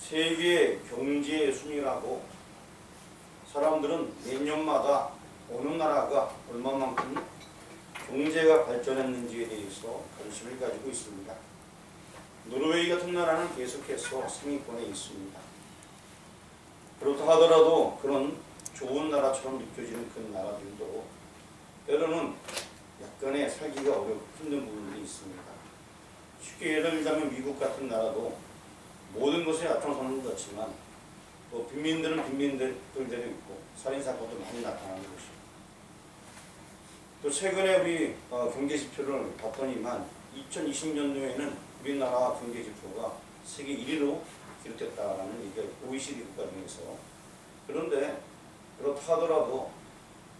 세계 경제의 순위라고 사람들은 몇 년마다 어느 나라가 얼마만큼 경제가 발전했는지에 대해서 관심을 가지고 있습니다. 노르웨이 같은 나라는 계속해서 상위권에 있습니다. 그렇다 하더라도 그런 좋은 나라처럼 느껴지는 그 나라들도 때로는 약간의 살기가 힘든 부분들이 있습니다. 쉽게 예를 들자면 미국 같은 나라도 모든 것에 앞장서는 것 같지만 또 빈민들은 빈민들대로 있고 살인사건도 많이 나타나는 것입니다. 또 최근에 우리 경제지표를 봤더니만 2020년도에는 우리나라 경제지표가 세계 1위로 기록됐다는 얘기가 OECD 국가 중에서. 그런데 그렇다 하더라도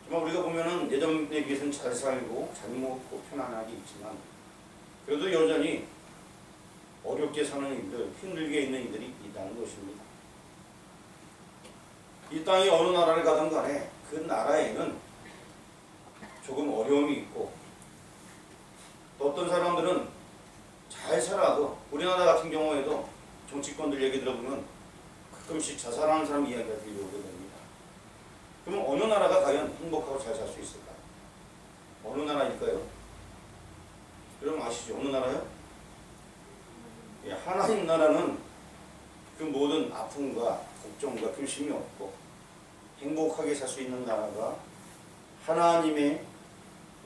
정말 우리가 보면은 예전에 비해서는 잘 살고 잘 먹고 편안하게 있지만 그래도 여전히 어렵게 사는 이들, 힘들게 있는 이들이 있다는 것입니다. 이 땅이 어느 나라를 가든 간에 그 나라에는 조금 어려움이 있고 또 어떤 사람들은 잘 살아도 우리나라 같은 경우에도 정치권들 얘기 들어보면 가끔씩 자살하는 사람 이야기가 들려오게 됩니다. 그러면 어느 나라가 과연 행복하고 잘 살 수 있을까요? 어느 나라일까요? 여러분 아시죠? 어느 나라요? 예, 하나님 나라는 그 모든 아픔과 걱정과 근심이 없고 행복하게 살 수 있는 나라가 하나님의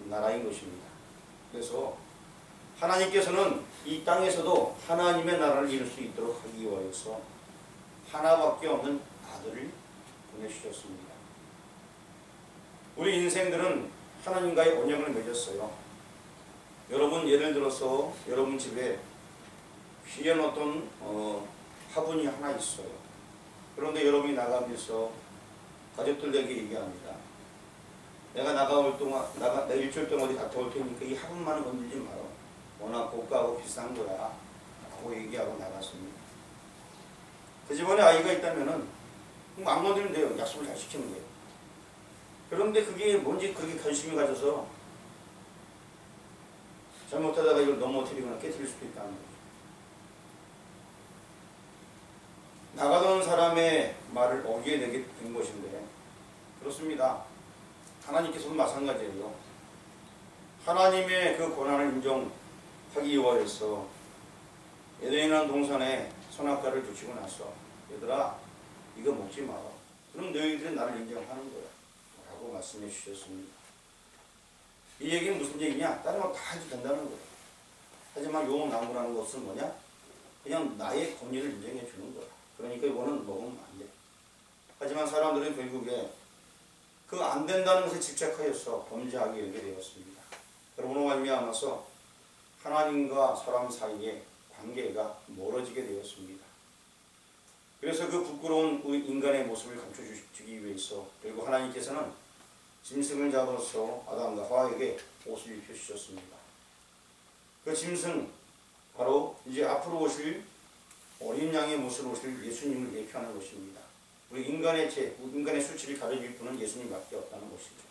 나라인 것입니다. 그래서 하나님께서는 이 땅에서도 하나님의 나라를 이룰 수 있도록 하기 위해서 하나밖에 없는 아들을 보내주셨습니다. 우리 인생들은 하나님과의 언약을 맺었어요. 여러분 예를 들어서 여러분 집에 귀한 어떤 화분이 하나 있어요. 그런데 여러분이 나가면서 가족들에게 얘기합니다. 내가 나가올 동안, 내가 일주일 동안 어디 갔다 올 테니까 이 화분만은 건들지 마라. 워낙 고가하고 비싼 거야. 라고 얘기하고 나갔습니다. 그 집안에 아이가 있다면은 안 건드리면 돼요. 약속을 잘 지키면 돼요. 그런데 그게 뭔지 그렇게 관심이 가져서 잘못하다가 이걸 넘어뜨리거나 깨뜨릴 수도 있다는 거죠. 나가던 사람의 말을 어기게 되게 된 것인데 그렇습니다. 하나님께서도 마찬가지예요. 하나님의 그 권한을 인정하기 위하여서 에덴이라는 동산에 선악과를 붙이고 나서 얘들아 이거 먹지 마라. 그럼 너희들은 나를 인정하는 거야 라고 말씀해 주셨습니다. 이 얘기는 무슨 얘기냐? 다른 거 다 해도 된다는 거예요. 하지만 요 나무라는 것은 뭐냐? 그냥 나의 권위를 인정해 주는 거야. 그러니까 이거는 먹으면 안 돼. 하지만 사람들은 결국에 그 안 된다는 것에 집착하여서 범죄하게 되게 되었습니다. 그러므로 말미암아서 하나님과 사람 사이에 관계가 멀어지게 되었습니다. 그래서 그 부끄러운 인간의 모습을 감춰주기 위해서 결국 하나님께서는 짐승을 잡아서 아담과 하와에게 옷을 입혀주셨습니다. 그 짐승 바로 이제 앞으로 오실 어린 양의 모습으로 오실 예수님을 예표하는 것입니다. 우리 인간의 인간의 수치를 가려줄 분은 예수님밖에 없다는 것이죠.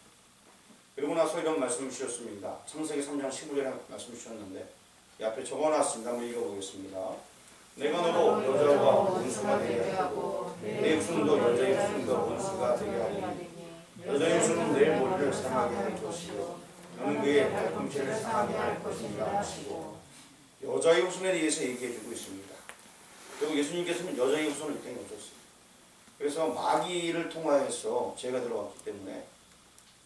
그리고 나서 이런 말씀을 주셨습니다. 창세기 3장 15절에 말씀을 주셨는데 이 앞에 적어놨습니다. 한번 읽어보겠습니다. 내가 너로 여자와 원수가 되게 하고 내 후손도 여자의 후손과 원수가 되게 하리니 여자의 후손은 내 머리를 상하게 할 것이요 너는 그의 발꿈치를 상하게 할 것이니라 하시고 여자의 후손에 대해서 얘기해주고 있습니다. 그리고 예수님께서는 여자의 후손을 이 땅에 오셨어요. 그래서 마귀를 통하여서 죄가 들어왔기 때문에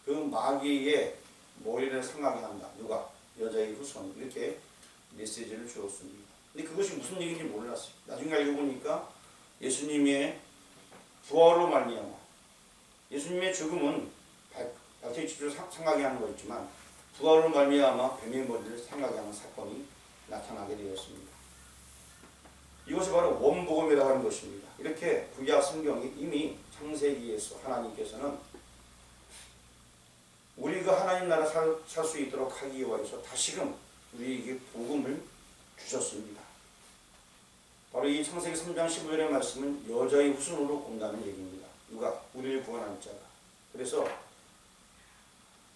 그 마귀의 머리를 상하게 한다. 누가? 여자의 후손. 이렇게 메시지를 주었습니다. 근데 그것이 무슨 얘기인지 몰랐어요. 나중에 알고 보니까 예수님의 부활로 말미암아 예수님의 죽음은 발톱의 치를 상하게 하는 거였지만 부활로 말미암아 뱀의 머리를 상하게 하는 사건이 나타나게 되었습니다. 이것이 바로 원복음이라고 하는 것입니다. 이렇게 구약 성경이 이미 창세기에서 하나님께서는 우리가 하나님 나라 살 수 있도록 하기 위해서 다시금 우리에게 복음을 주셨습니다. 바로 이 창세기 3장 15절의 말씀은 여자의 후손으로 온다는 얘기입니다. 누가? 우리를 구원하는 자가. 그래서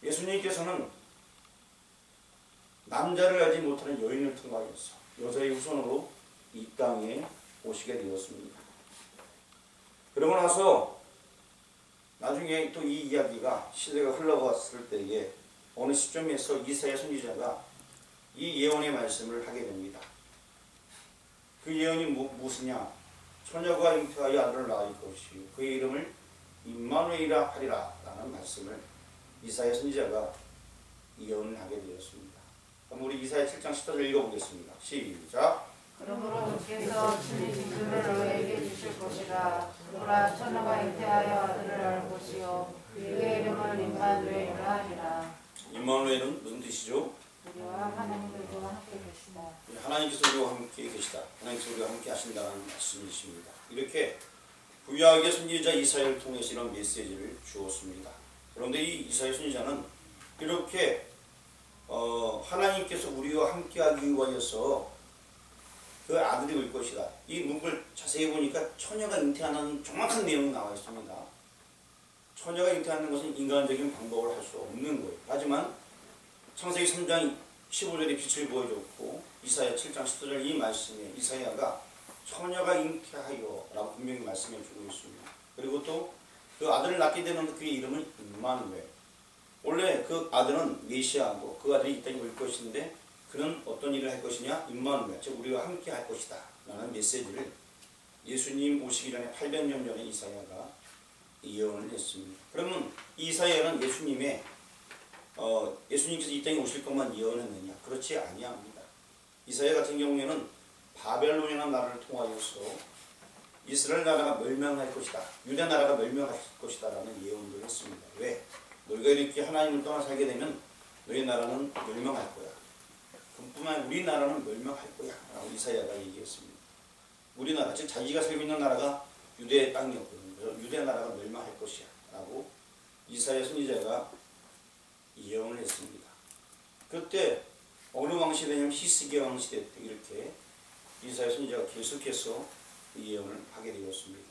예수님께서는 남자를 알지 못하는 여인을 통하여서 여자의 후손으로 이 땅에 오시게 되었습니다. 그러고 나서 나중에 또 이 이야기가 시대가 흘러갔을 때에 어느 시점에서 이사야 선지자가 이 예언의 말씀을 하게 됩니다. 그 예언이 무엇이냐? 처녀가 잉태하여 아들을 낳을 것이요 그의 이름을 임마누엘이라 하리라 라는 말씀을 이사야 선지자가 예언을 하게 되었습니다. 그럼 우리 이사야 7장 10절을 읽어보겠습니다. 시작. 그러므로 주께서 친히 징조를 너에게 주실 것이라. 보라, 처녀가 잉태하여 아들을 낳을 것이요 그의 이름을 임마누엘이라 하리라. 임마누엘은 무슨 뜻이죠? 우리와 하나님께서 함께 계시다. 하나님께서 우리와 함께 계시다. 하나님께서 우리와 함께 하신다는 말씀이십니다. 이렇게 구약의 선지자 이사야를 통해서 이런 메시지를 주었습니다. 그런데 이 이사야 선지자는 이렇게 하나님께서 우리와 함께하기 위하여서 그 아들이 올 것이다. 이 문구를 자세히 보니까 처녀가 잉태하는 정확한 내용이 나와 있습니다. 처녀가 잉태하는 것은 인간적인 방법을 할 수 없는 거예요. 하지만 창세기 3장 15절에 빛을 보여줬고 이사야 7장 10절 이 말씀에 이사야가 처녀가 잉태하여 라고 분명히 말씀해 주고 있습니다. 그리고 또 그 아들을 낳게 되는 그의 이름은 임마누엘. 원래 그 아들은 메시아고 그 아들이 이 땅에 올 것인데 그는 어떤 일을 할 것이냐? 임마누엘, 즉 우리와 함께 할 것이다 라는 메시지를 예수님 오시기 전에 800년 전에 이사야가 예언을 했습니다. 그러면 이사야는 예수님께서 이 땅에 오실 것만 예언했느냐? 그렇지 아니합니다. 이사야 같은 경우에는 바벨론이라는 나라를 통하여서 이스라엘 나라가 멸망할 것이다. 유대 나라가 멸망할 것이다 라는 예언도 했습니다. 왜? 너희가 이렇게 하나님을 떠나 살게 되면 너희 나라는 멸망할 거야. 그뿐만 아니라 우리나라는 멸망할 거야 라고 이사야가 얘기했습니다. 우리나라, 즉 자기가 살고 있는 나라가 유대의 땅이었거든요. 그래서 유대 나라가 멸망할 것이야 라고 이사야 선지자가 예언을 했습니다. 그때 어느 왕 시대냐면 히스기야 왕 시대 때 이렇게 이사야 선지자가 계속해서 예언을 하게 되었습니다.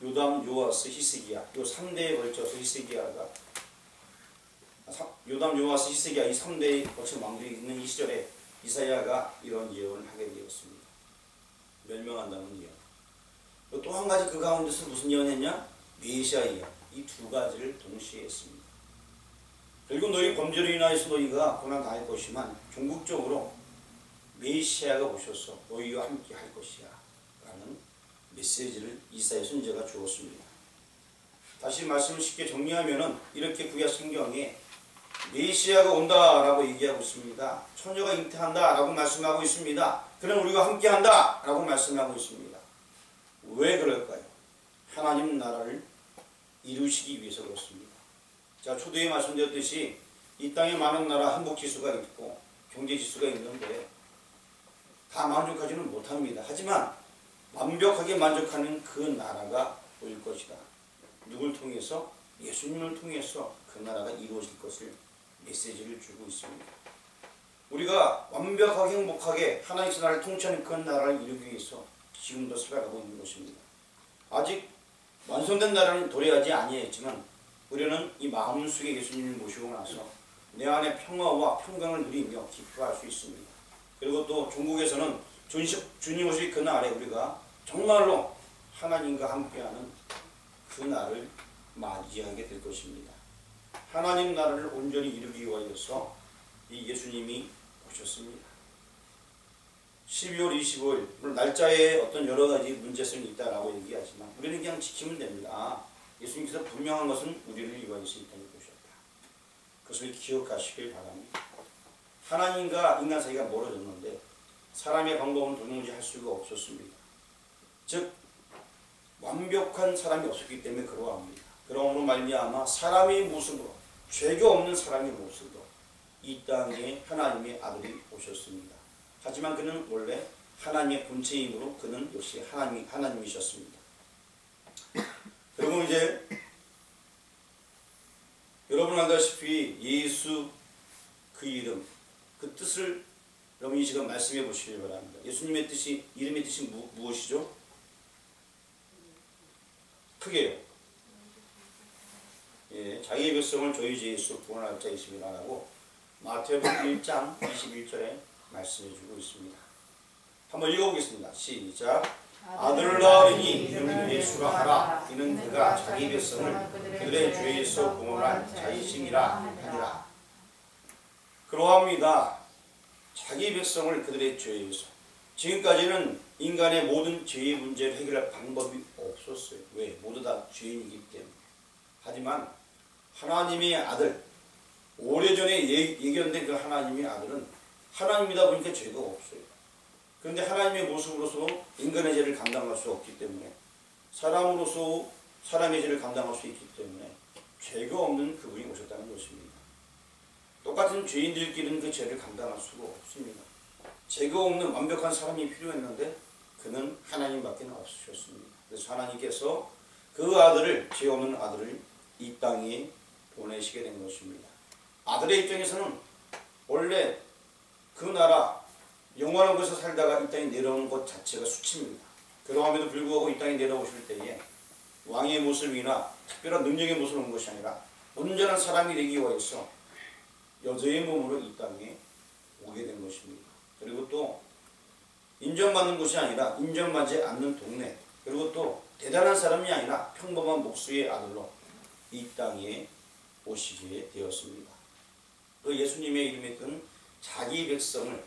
요담, 요아스, 히스기야 이 3대에 걸쳐서 히스기야가 요담, 요아스, 히스기야 이 3대에 걸친 왕들이 있는 이 시절에 이사야가 이런 예언을 하게 되었습니다. 멸망한다는 예언. 또 한 가지 그 가운데서 무슨 예언했냐? 메시아 예언. 이 두 가지를 동시에 했습니다. 결국 너희 범죄로 인하여서 너희가 고난 당할 것이지만 종국적으로 메시아가 오셔서 너희와 함께 할 것이야 라는 메시지를 이사야 선지자가 주었습니다. 다시 말씀을 쉽게 정리하면은 이렇게 구약 성경에 메시아가 온다라고 얘기하고 있습니다. 처녀가 잉태한다라고 말씀하고 있습니다. 그는 우리가 함께한다라고 말씀하고 있습니다. 왜 그럴까요? 하나님 나라를 이루시기 위해서 그렇습니다. 자, 초대에 말씀드렸듯이 이 땅에 많은 나라 한복지수가 있고 경제지수가 있는데 다 만족하지는 못합니다. 하지만 완벽하게 만족하는 그 나라가 올 것이다. 누굴 통해서? 예수님을 통해서 그 나라가 이루어질 것을 메시지를 주고 있습니다. 우리가 완벽하게 행복하게 하나님께서 나라를 통치하는 그 나라를 이루기 위해서 지금도 살아가고 있는 것입니다. 아직 완성된 나라는 도래하지 아니했지만 우리는 이 마음속에 예수님을 모시고 나서 내 안에 평화와 평강을 누리며 기뻐할 수 있습니다. 그리고 또 중국에서는 주님 오실 그날에 우리가 정말로 하나님과 함께하는 그 날을 맞이하게 될 것입니다. 하나님 나라를 온전히 이루기 위하여서 이 예수님이 오셨습니다. 12월 25일 물론 날짜에 어떤 여러 가지 문제성이 있다라고 얘기하지만 우리는 그냥 지키면 됩니다. 예수님께서 분명한 것은 우리를 위하여서 이 땅에 오셨다. 그것을 기억하시길 바랍니다. 하나님과 인간 사이가 멀어졌는데 사람의 방법은 도무지 할 수가 없었습니다. 즉 완벽한 사람이 없었기 때문에 그러합니다. 그러므로 말미암아 사람의 모습으로 죄가 없는 사람의 모습으로 이 땅에 하나님의 아들이 오셨습니다. 하지만 그는 원래 하나님의 본체이므로 그는 역시 하나님이셨습니다. 그리고 이제 여러분 알다시피 예수 그 이름 그 뜻을 여러분 이 시간 말씀해 보시길 바랍니다. 예수님의 뜻이 이름의 뜻이 무엇이죠? 크게요. 예, 자기의 백성을 저희 주 예수 구원할 자이십니다 라고 마태복음 1장 21절에 말씀해 주고 있습니다. 한번 읽어보겠습니다. 시작. 아들을 낳으리니 이름을 예수라 하라. 이는 그가 자기 백성을 그들의 죄에서 구원할 자이심이라 하니라. 그러합니다. 자기 백성을 그들의 죄에서. 지금까지는 인간의 모든 죄의 문제를 해결할 방법이 없었어요. 왜? 모두 다 죄인이기 때문에. 하지만 하나님의 아들, 오래전에 예견된 그 하나님의 아들은 하나님이다 보니까 죄가 없어요. 그런데 하나님의 모습으로서 인간의 죄를 감당할 수 없기 때문에, 사람으로서 사람의 죄를 감당할 수 있기 때문에 죄가 없는 그분이 오셨다는 것입니다. 똑같은 죄인들끼리는 그 죄를 감당할 수가 없습니다. 죄가 없는 완벽한 사람이 필요했는데 그는 하나님밖에 없으셨습니다. 그래서 하나님께서 그 아들을, 죄 없는 아들을 이 땅에 보내시게 된 것입니다. 아들의 입장에서는 원래 그 나라 영원한 곳에 살다가 이 땅에 내려오는 것 자체가 수치입니다. 그러함에도 불구하고 이 땅에 내려오실 때에 왕의 모습이나 특별한 능력의 모습을 본 것이 아니라 온전한 사람이 되기 위해서 여자의 몸으로 이 땅에 오게 된 것입니다. 그리고 또 인정받는 곳이 아니라 인정받지 않는 동네, 그리고 또 대단한 사람이 아니라 평범한 목수의 아들로 이 땅에 오시게 되었습니다. 그 예수님의 이름에 든 자기 백성을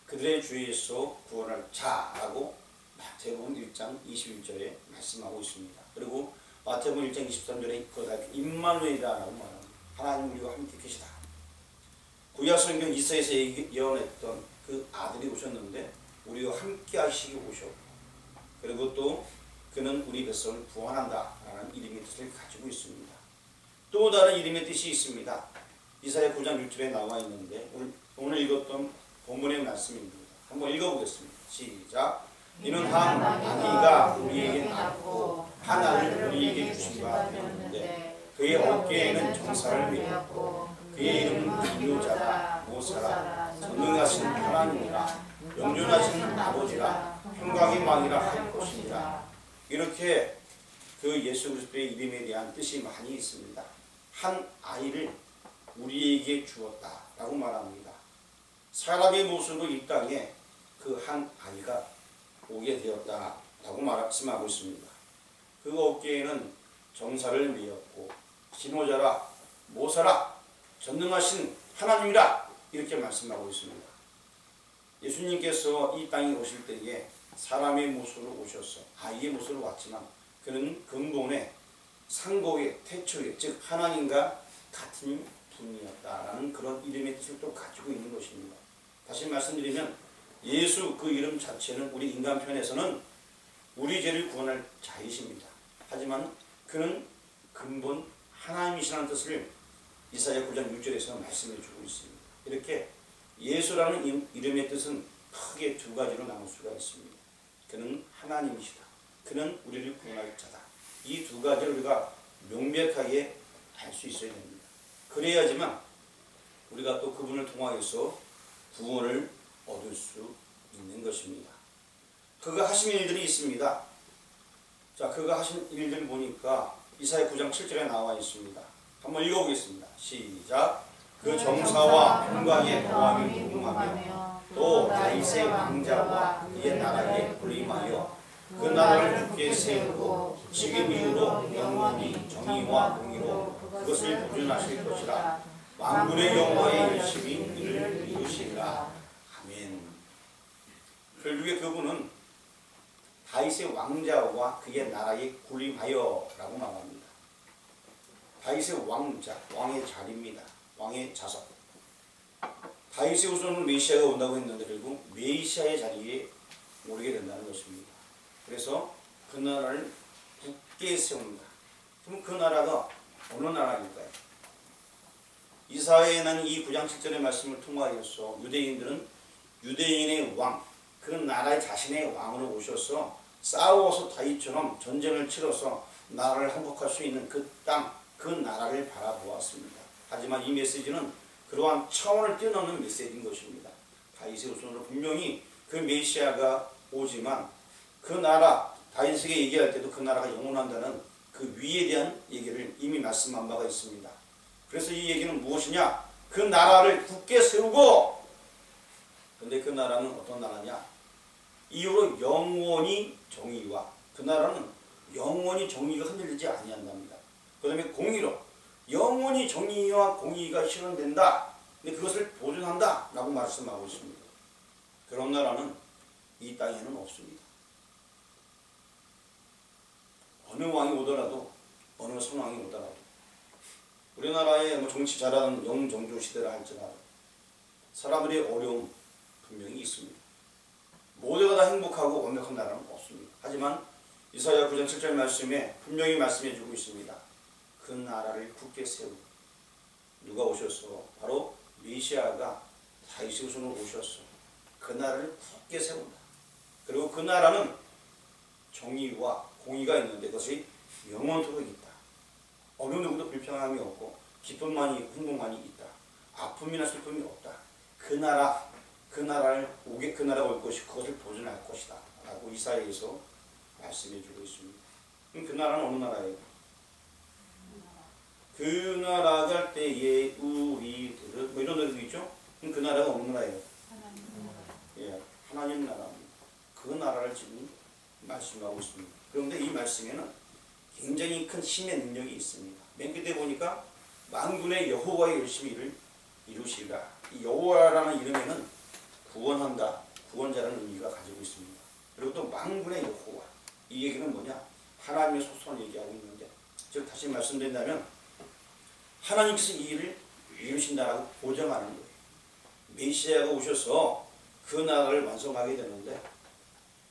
그들의 죄에서 구원할 자라고 마태복음 1장 21절에 말씀하고 있습니다. 그리고 마태복음 1장 23절에 그것을 임마누엘이라고 말합니다. 하나님 우리와 함께 계시다. 구약 성경 이사야에서 예언했던 그 아들이 오셨는데 우리와 함께 하시기 오셨고, 그리고 또 그는 우리 백성을 구원한다라는 이름의 뜻을 가지고 있습니다. 또 다른 이름의 뜻이 있습니다. 이사야 9장 6절에 나와 있는데 오늘 읽었던 본문의 말씀입니다. 한번 읽어보겠습니다. 시작. 이는 한 아기가 우리에게 낳고 한 아들을 우리에게 주신 바 되었는데 그의 어깨에는 정사를 메었고 그의 이름은 인도자라 모사라 전능하신 하나님이라 영존하신 아버지라 평강의 왕이라 할 것이니라. 이렇게 그 예수 그리스도의 이름에 대한 뜻이 많이 있습니다. 한 아이를 우리에게 주었다라고 말합니다. 사람의 모습으로 이 땅에 그 한 아이가 오게 되었다라고 말씀하고 있습니다. 그 어깨에는 정사를 메었고 진호자라 모사라 전능하신 하나님이라 이렇게 말씀하고 있습니다. 예수님께서 이 땅에 오실 때에 사람의 모습으로 오셔서 아이의 모습으로 왔지만 그는 근본에 상고의 태초의 즉 하나님과 같은 분이었다라는 그런 이름의 뜻을 또 가지고 있는 것입니다. 다시 말씀드리면 예수 그 이름 자체는 우리 인간 편에서는 우리 죄를 구원할 자이십니다. 하지만 그는 근본 하나님이시라는 뜻을 이사야 9장 6절에서 말씀해 주고 있습니다. 이렇게 예수라는 이름의 뜻은 크게 두 가지로 나눌 수가 있습니다. 그는 하나님이시다. 그는 우리를 구원할 자다. 이 두 가지를 우리가 명백하게 알 수 있어야 됩니다. 그래야지만 우리가 또 그분을 통하여서 구원을 얻을 수 있는 것입니다. 그가 하신 일들이 있습니다. 자, 그가 하신 일들을 보니까 이사야 9장 7절에 나와 있습니다. 한번 읽어보겠습니다. 시작. 그 정사와 평강의 거함이 무궁하며 또 다윗의 왕자와 그의 나라에 군림하여 그 나라를 굳게 세우고 지금 이후로 영원히 정의와 공의로 그것을 보존하실 것이라. 만군의 여호와의 열심히 이를 이루시리라. 아멘. 결국에 그분은 다윗의 왕자와 그의 나라에 군림하여 라고 말합니다. 다윗의 왕자, 왕의 자리입니다. 왕의 자석. 다윗의 후손은 메시아가 온다고 했는데 결국 메시아의 자리에 오르게 된다는 것입니다. 그래서 그 나라를 굳게 세웁니다. 그럼 그 나라가 어느 나라일까요? 이사야에는 이 9장 7절의 말씀을 통하여서 유대인들은 유대인의 왕, 그 나라의 자신의 왕으로 오셔서 싸워서 다윗처럼 전쟁을 치러서 나라를 항복할 수 있는 그 땅, 그 나라를 바라보았습니다. 하지만 이 메시지는 그러한 차원을 뛰어넘는 메시지인 것입니다. 다윗의 후손으로 분명히 그 메시아가 오지만 그 나라, 다윗에게 얘기할 때도 그 나라가 영원한다는 그 위에 대한 얘기를 이미 말씀한 바가 있습니다. 그래서 이 얘기는 무엇이냐? 그 나라를 굳게 세우고, 근데 그 나라는 어떤 나라냐? 이후로 영원히 정의와 그 나라는 영원히 정의가 흔들리지 아니한답니다. 그 다음에 공의로 영원히 정의와 공의가 실현된다. 근데 그것을 보존한다 라고 말씀하고 있습니다. 그런 나라는 이 땅에는 없습니다. 어느 왕이 오더라도 어느 선왕이 오더라도 우리나라의 뭐 정치 잘하는 영종조 시대라 할지라도 사람들의 어려움 분명히 있습니다. 모두가 다 행복하고 완벽한 나라는 없습니다. 하지만 이사야 9장 7절 말씀에 분명히 말씀해 주고 있습니다. 그 나라를 굳게 세우고 누가 오셨어? 바로 메시아가 다윗의 후손으로 오셨어. 그 나라를 굳게 세운다. 그리고 그 나라는 정의와 공의가 있는데 그것이 영원토록 있다. 어느 누구도 불평함이 없고 기쁨만이 있고 행복만이 있다. 아픔이나 슬픔이 없다. 그 나라가 올 것이 그것을 보존할 것이다. 라고 이사야에서 말씀해 주고 있습니다. 그럼 그 나라는 어느 나라예요? 그 나라 갈 때에 우리들은 뭐 이런 노래도 있죠? 그럼 그 나라가 어느 나라예요? 예, 하나님 나라입니다. 그 나라를 지금 말씀하고 있습니다. 그런데 이 말씀에는 굉장히 큰 힘의 능력이 있습니다. 맨 끝에 보니까 만군의 여호와의 열심히 일을 이루시리라. 이 여호와라는 이름에는 구원한다, 구원자라는 의미가 가지고 있습니다. 그리고 또 만군의 여호와, 이 얘기는 뭐냐? 하나님의 소통을 얘기하고 있는데, 즉 다시 말씀드린다면 하나님께서 이 일을 이루신다라고 보장하는 거예요. 메시아가 오셔서 그 나라를 완성하게 되는데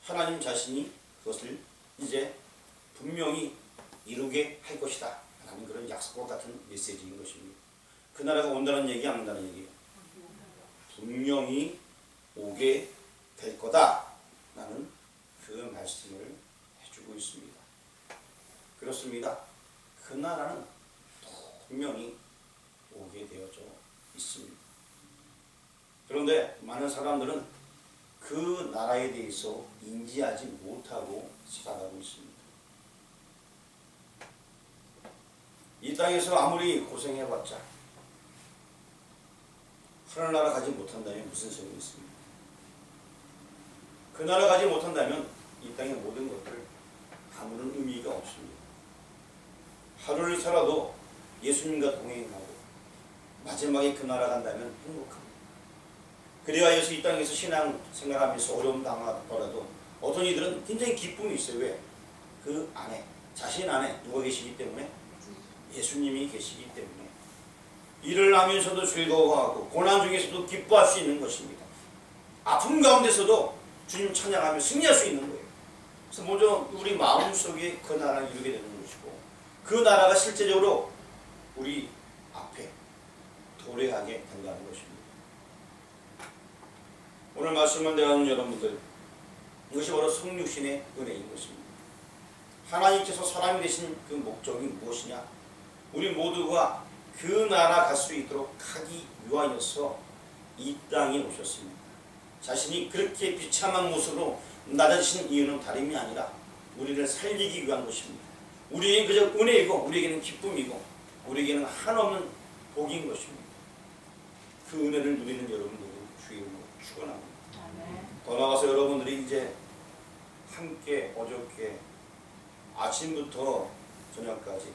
하나님 자신이 그것을 이제 분명히 이루게 할 것이다 라는 그런 약속과 같은 메시지인 것입니다. 그 나라가 온다는 얘기 안 온다는 얘기예요. 분명히 오게 될 거다 라는 그 말씀을 해주고 있습니다. 그렇습니다. 그 나라는 분명히 오게 되어져 있습니다. 그런데 많은 사람들은 그 나라에 대해서 인지하지 못하고 살아가고 있습니다. 이 땅에서 아무리 고생해봤자 하늘나라 가지 못한다면 무슨 소용이 있습니까? 그 나라 가지 못한다면 이 땅의 모든 것들 아무런 의미가 없습니다. 하루를 살아도 예수님과 동행하고 마지막에 그 나라 간다면 행복합니다. 그리하여서 이 땅에서 신앙 생활하면서 어려움 당하더라도 어떤 이들은 굉장히 기쁨이 있어요. 왜? 그 안에, 자신 안에 누가 계시기 때문에? 예수님이 계시기 때문에 일을 하면서도 즐거워하고 고난 중에서도 기뻐할 수 있는 것입니다. 아픔 가운데서도 주님 찬양하며 승리할 수 있는 거예요. 그래서 먼저 우리 마음속에 그 나라를 이루게 되는 것이고 그 나라가 실제적으로 우리 앞에 도래하게 된다는 것입니다. 오늘 말씀을 대하는 여러분들, 이것이 바로 성육신의 은혜인 것입니다. 하나님께서 사람이 되신 그 목적이 무엇이냐? 우리 모두가 그 나라 갈 수 있도록 하기 위하여서 이 땅에 오셨습니다. 자신이 그렇게 비참한 모습으로 낮아지신 이유는 다름이 아니라 우리를 살리기 위한 것입니다. 우리에게는 그저 은혜이고 우리에게는 기쁨이고 우리에게는 한없는 복인 것입니다. 그 은혜를 누리는 여러분들은 주의로 축원합니다. 더 나아가서 여러분들이 이제 함께 어저께 아침부터 저녁까지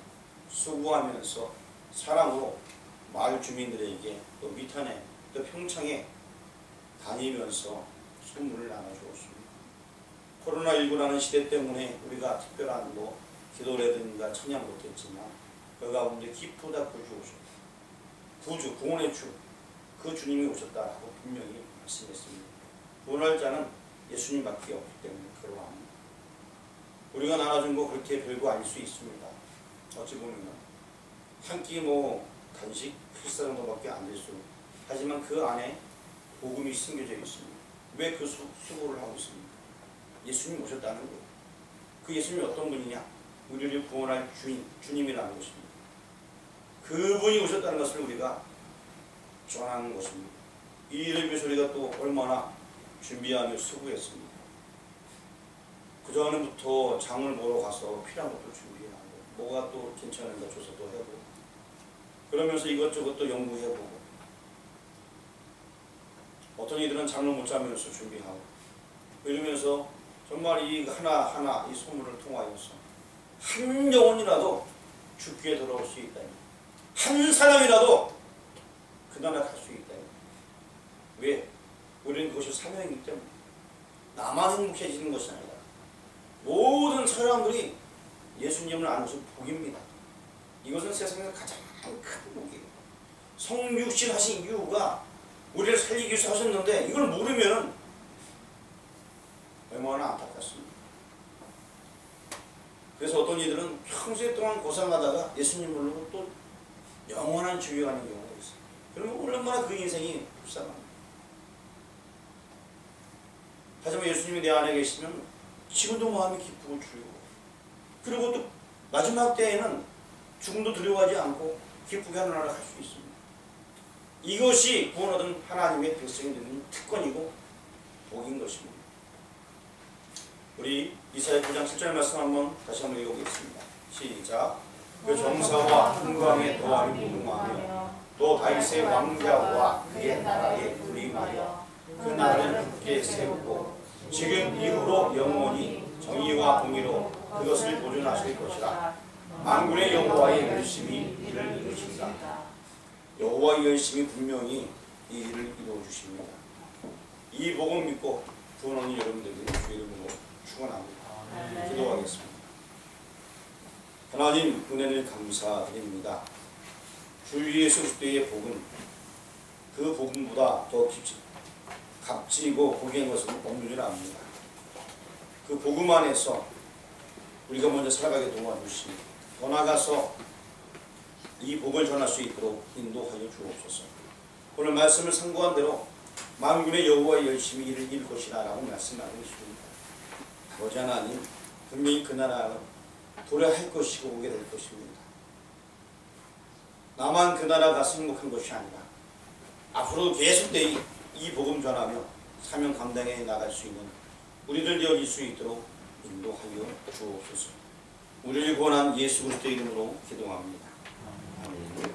수고하면서 사랑으로 마을 주민들에게 또 미탄에 또 평창에 다니면서 선물을 나눠주었습니다. 코로나19라는 시대 때문에 우리가 특별한 뭐 기도라든가 찬양 못했지만 그 가운데 기쁘다 구주 오셨다. 구주, 구원의 주, 그 주님이 오셨다라고 분명히 말씀했습니다. 구원할 자는 예수님밖에 없기 때문에 그러합니다. 우리가 나눠준 거 그렇게 별거 아닐 수 있습니다. 어찌 보면 한 끼 뭐 간식 식사 정도밖에 안 될 수. 하지만 그 안에 복음이 숨겨져 있습니다. 왜 그 수고를 하고 있습니까? 예수님이 오셨다는 거예요. 그 예수님이 어떤 분이냐? 우리를 구원할 주님이라는 것입니다. 그분이 오셨다는 것을 우리가 전하는 것입니다. 이 일을 위해서 우리가 또 얼마나 준비하며 수고했습니다. 그전부터 장을 보러 가서 필요한 것도 준비하고 뭐가 또 괜찮은가 조사도 해보고 그러면서 이것저것 또 연구해보고 어떤 이들은 잠을 못 자면서 준비하고 이러면서 그러면서 정말 이 하나하나 이 소문을 통하여서 한 영혼이라도 주께 돌아올 수 있다니, 한 사람이라도 그 나라 갈 수 있다니. 왜? 우리는 그것이 사명이기 때문에. 나만 행복해지는 것이 아니라 모든 사람들이 예수님을 아는 것은 복입니다. 이것은 세상에서 가장 큰 복이에요. 성육신 하신 이유가 우리를 살리기 위해서 하셨는데 이걸 모르면 얼마나 안타깝습니다. 그래서 어떤 이들은 평생 동안 고생하다가 예수님 모르고 또 영원한 지옥에 가는 경우가 있어요. 그러면 얼마나 그 인생이 불쌍합니다. 하지만 예수님이 내 안에 계시면 지금도 마음이 기쁘고 즐거워. 그리고 또 마지막 때에는 죽음도 두려워하지 않고 기쁘게 하늘나라 갈 수 있습니다. 이것이 구원 얻은 하나님의 백성이 되는 특권이고 복인 것입니다. 우리 이사야 9장 7절 말씀 한번 다시 한번 읽어보겠습니다. 시작. 그 정사와 흥광의 도함이 무궁하며 또 다윗의 왕자와 그의 나라에 군림하여 그 나라를 굳게 세우고 지금 이후로 영원히 정의와 공의로 그것을 보존하실 것이라. 만군의 여호와의 열심히 이를 이루신다. 여호와의 열심히 분명히 이 일을 이루어 주십니다. 이 복음 믿고 구원하는 여러분들에게 주의 이름으로 축원합니다. 기도하겠습니다. 하나님 은혜를 감사드립니다. 주 예수 그리스도의 복음, 그 복음보다 더 값지고 고귀한 것은 없는 줄 압니다. 그 복음 안에서 우리가 먼저 살아가게 도와주시고 더 나아가서 이 복을 전할 수 있도록 인도하여 주옵소서. 오늘 말씀을 상고한 대로 만군의 여호와의 열심히 일을 이룰 것이라 라고 말씀하고 있습니다. 아버지 하나님, 분명히 그 나라는 도래할 것이고 오게 될 것입니다. 나만 그 나라 가서 행복한 것이 아니라 앞으로 계속 이 복음 전하며 사명 감당해 나갈 수 있는 우리들 되어질 수 있도록 인도하여 주옵소서. 우리를 구원한 예수 그리스도 이름으로 기도합니다. 아멘.